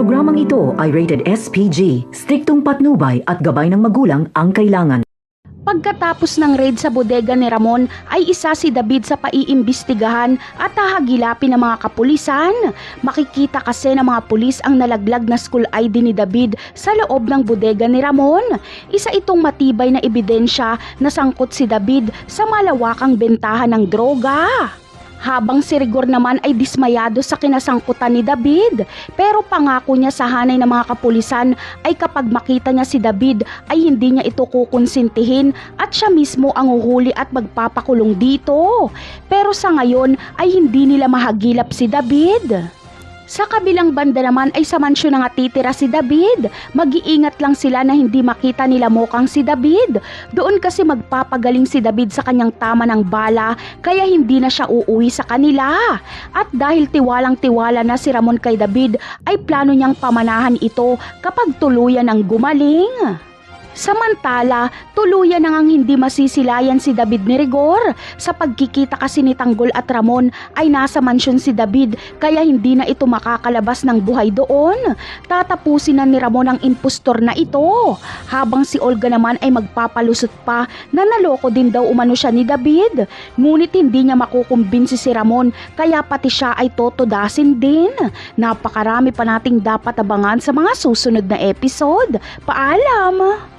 Programang ito ay rated SPG, striktong patnubay at gabay ng magulang ang kailangan. Pagkatapos ng raid sa bodega ni Ramon ay isa si David sa paiimbestigahan at hahagilapin ng mga kapulisan. Makikita kasi ng mga pulis ang nalaglag na school ID ni David sa loob ng bodega ni Ramon. Isa itong matibay na ebidensya na sangkot si David sa malawakang bentahan ng droga. Habang si Rigor naman ay dismayado sa kinasangkutan ni David, pero pangako niya sa hanay ng mga kapulisan ay kapag makita niya si David ay hindi niya ito kukonsintihin at siya mismo ang uhuli at magpapakulong dito. Pero sa ngayon ay hindi nila mahagilap si David. Sa kabilang banda naman ay sa mansyon na nga titira si David. Mag-iingat lang sila na hindi makita nila mukhang si David. Doon kasi magpapagaling si David sa kanyang tama ng bala kaya hindi na siya uuwi sa kanila. At dahil tiwalang-tiwala na si Ramon kay David ay plano niyang pamanahan ito kapag tuluyan ng gumaling. Samantala, tuluyan na ngang hindi masisilayan si David ni Rigor. Sa pagkikita kasi ni Tanggol at Ramon ay nasa mansyon si David kaya hindi na ito makakalabas ng buhay doon. Tatapusin na ni Ramon ang impostor na ito. Habang si Olga naman ay magpapalusot pa na naloko din daw umano siya ni David. Ngunit hindi niya makukumbinsi si Ramon kaya pati siya ay totodasin din. Napakarami pa nating dapat abangan sa mga susunod na episode. Paalam!